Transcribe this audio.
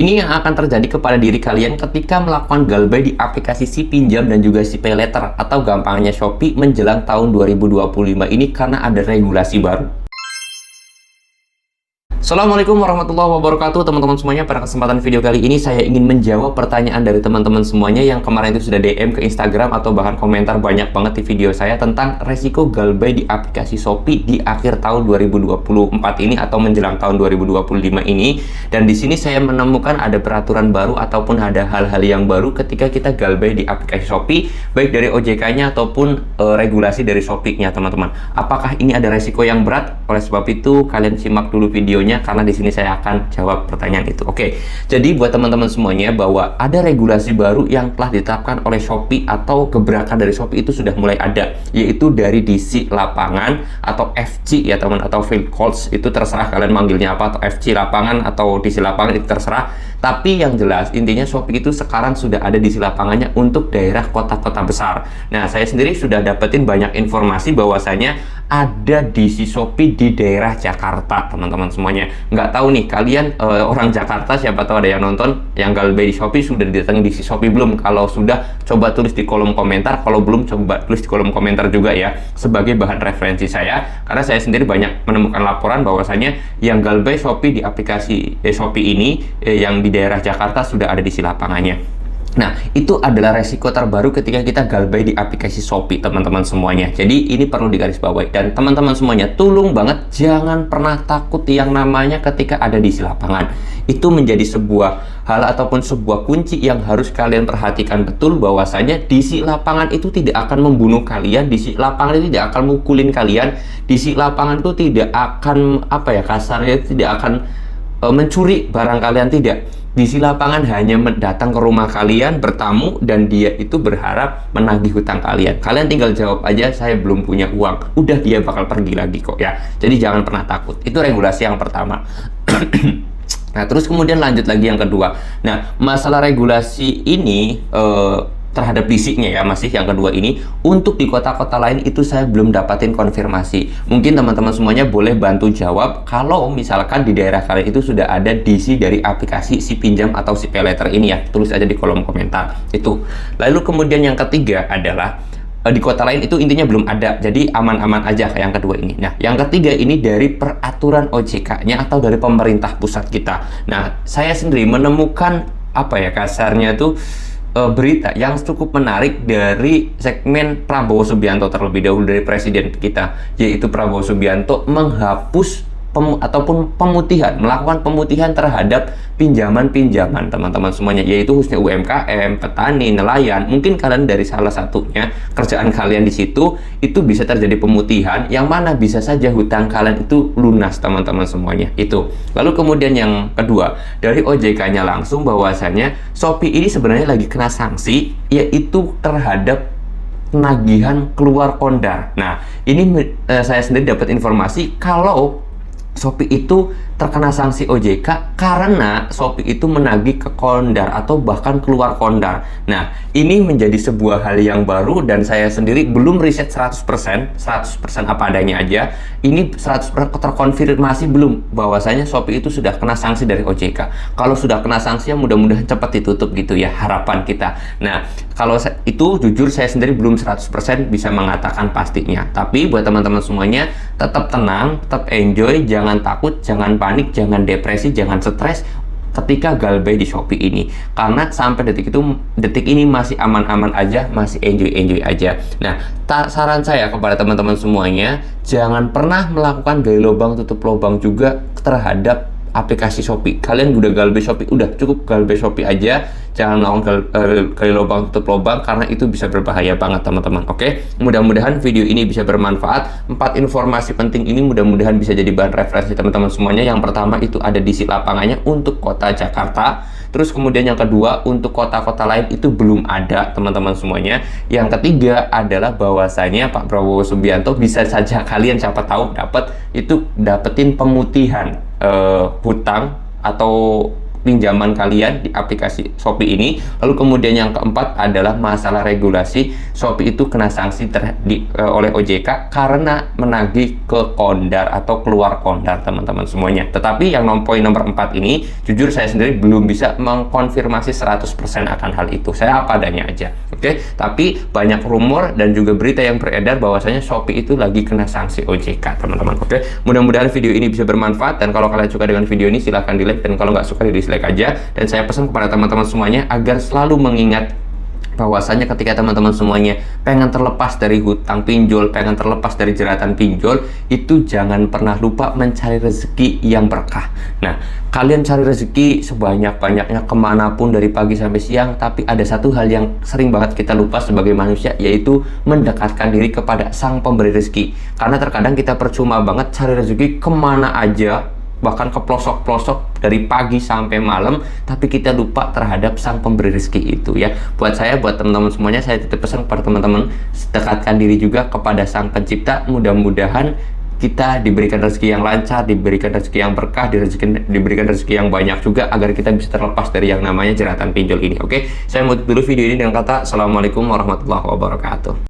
Ini yang akan terjadi kepada diri kalian ketika melakukan galbay di aplikasi si pinjam dan juga si pay later atau gampangnya Shopee menjelang tahun 2025 ini karena ada regulasi baru. Assalamualaikum warahmatullahi wabarakatuh teman-teman semuanya. Pada kesempatan video kali ini saya ingin menjawab pertanyaan dari teman-teman semuanya yang kemarin itu sudah DM ke Instagram atau bahkan komentar banyak banget di video saya tentang resiko galbay di aplikasi Shopee di akhir tahun 2024 ini atau menjelang tahun 2025 ini. Dan di sini saya menemukan ada peraturan baru ataupun ada hal-hal yang baru ketika kita galbay di aplikasi Shopee, baik dari OJK-nya ataupun regulasi dari Shopee-nya, teman-teman. Apakah ini ada resiko yang berat? Oleh sebab itu kalian simak dulu videonya karena di sini saya akan jawab pertanyaan itu. Oke, jadi buat teman-teman semuanya bahwa ada regulasi baru yang telah ditetapkan oleh Shopee atau gebrakan dari Shopee itu sudah mulai ada, yaitu dari DC lapangan atau FC ya teman, atau field calls, itu terserah kalian manggilnya apa, atau FC lapangan atau DC lapangan itu terserah. Tapi yang jelas intinya Shopee itu sekarang sudah ada DC lapangannya untuk daerah kota-kota besar. Nah, saya sendiri sudah dapetin banyak informasi bahwasanya ada DC Shopee di daerah Jakarta, teman-teman semuanya. Nggak tahu nih kalian orang Jakarta, siapa tahu ada yang nonton yang galbay di Shopee sudah didatangi DC Shopee belum? Kalau sudah, coba tulis di kolom komentar. Kalau belum, coba tulis di kolom komentar juga ya, sebagai bahan referensi saya, karena saya sendiri banyak menemukan laporan bahwasanya yang galbay Shopee di aplikasi Shopee ini yang di daerah Jakarta sudah ada DC lapangannya. Nah, itu adalah resiko terbaru ketika kita galbay di aplikasi Shopee, teman-teman semuanya. Jadi ini perlu digarisbawahi. Dan teman-teman semuanya, tolong banget jangan pernah takut yang namanya ketika ada di lapangan. Itu menjadi sebuah hal ataupun sebuah kunci yang harus kalian perhatikan betul, bahwasanya di lapangan itu tidak akan membunuh kalian, di lapangan itu tidak akan mukulin kalian, di lapangan itu tidak akan kasarnya tidak akan mencuri barang kalian, tidak. Di lapangan hanya datang ke rumah kalian, bertamu, dan dia itu berharap menagih hutang kalian. Kalian tinggal jawab aja, saya belum punya uang. Udah, dia bakal pergi lagi kok ya. Jadi jangan pernah takut. Itu regulasi yang pertama. Nah, terus kemudian lanjut lagi yang kedua. Nah, masalah regulasi ini terhadap DC-nya ya, masih yang kedua ini, untuk di kota-kota lain itu saya belum dapatin konfirmasi. Mungkin teman-teman semuanya boleh bantu jawab kalau misalkan di daerah kalian itu sudah ada DC dari aplikasi si pinjam atau si pay later ini ya. Tulis aja di kolom komentar itu. Lalu kemudian yang ketiga adalah di kota lain itu intinya belum ada, jadi aman-aman aja kayak yang kedua ini. Nah, yang ketiga ini dari peraturan OJK-nya atau dari pemerintah pusat kita. Nah, saya sendiri menemukan kasarnya tuh berita yang cukup menarik dari segmen Prabowo Subianto terlebih dahulu, dari presiden kita, yaitu Prabowo Subianto menghapus ataupun melakukan pemutihan terhadap pinjaman-pinjaman teman-teman semuanya, yaitu khususnya UMKM, petani, nelayan. Mungkin kalian dari salah satunya kerjaan kalian di situ itu bisa terjadi pemutihan, yang mana bisa saja hutang kalian itu lunas, teman-teman semuanya itu. Lalu kemudian yang kedua, dari OJK-nya langsung bahwasanya Shopee ini sebenarnya lagi kena sanksi, yaitu terhadap penagihan keluar kondar. Nah, ini saya sendiri dapat informasi kalau Shopee itu terkena sanksi OJK karena Shopee itu menagih ke kondar atau bahkan keluar kondar. Nah, ini menjadi sebuah hal yang baru dan saya sendiri belum riset 100% apa adanya aja. Ini 100% terkonfirmasi belum bahwasanya Shopee itu sudah kena sanksi dari OJK. Kalau sudah kena sanksi, ya mudah-mudahan cepat ditutup gitu ya, harapan kita. Nah, kalau itu jujur saya sendiri belum 100% bisa mengatakan pastinya. Tapi buat teman-teman semuanya, tetap tenang, tetap enjoy, jangan takut, jangan panik, jangan depresi, jangan stres ketika galbay di Shopee ini, karena sampai detik ini masih aman-aman aja, masih enjoy aja. Nah, saran saya kepada teman-teman semuanya, jangan pernah melakukan gali lubang tutup lubang juga terhadap aplikasi Shopee. Kalian udah galbay Shopee, udah cukup galbay Shopee aja, jangan melakukan gali lubang tutup lubang, karena itu bisa berbahaya banget teman-teman. Oke, mudah-mudahan video ini bisa bermanfaat. 4 informasi penting ini mudah-mudahan bisa jadi bahan referensi teman-teman semuanya. Yang pertama itu ada di lapangannya untuk kota Jakarta. Terus kemudian yang kedua, untuk kota-kota lain itu belum ada, teman-teman semuanya. Yang ketiga adalah bahwasanya Pak Prabowo Subianto bisa saja kalian siapa tahu dapetin pemutihan hutang atau pinjaman kalian di aplikasi Shopee ini. Lalu kemudian yang keempat adalah masalah regulasi. Shopee itu kena sanksi oleh OJK karena menagih ke Kondar atau keluar Kondar, teman-teman semuanya. Tetapi yang poin nomor 4 ini, jujur saya sendiri belum bisa mengkonfirmasi 100% akan hal itu. Saya apa adanya aja. Oke, tapi banyak rumor dan juga berita yang beredar bahwasanya Shopee itu lagi kena sanksi OJK, teman-teman. Oke, mudah-mudahan video ini bisa bermanfaat, dan kalau kalian suka dengan video ini silahkan di like, dan kalau nggak suka di dislike aja. Dan saya pesan kepada teman-teman semuanya agar selalu mengingat bahwasanya ketika teman-teman semuanya pengen terlepas dari hutang pinjol, pengen terlepas dari jeratan pinjol, itu jangan pernah lupa mencari rezeki yang berkah. Nah, kalian cari rezeki sebanyak-banyaknya kemanapun dari pagi sampai siang, tapi ada satu hal yang sering banget kita lupa sebagai manusia, yaitu mendekatkan diri kepada sang pemberi rezeki. Karena terkadang kita percuma banget cari rezeki kemana aja, bahkan ke pelosok-pelosok dari pagi sampai malam, tapi kita lupa terhadap sang pemberi rezeki itu ya. Buat saya, buat teman-teman semuanya, saya titip pesan kepada teman-teman, dekatkan diri juga kepada sang pencipta. Mudah-mudahan kita diberikan rezeki yang lancar, diberikan rezeki yang berkah, diberikan rezeki yang banyak juga, agar kita bisa terlepas dari yang namanya jeratan pinjol ini. Oke, saya mau tutup dulu video ini dengan kata Assalamualaikum warahmatullahi wabarakatuh.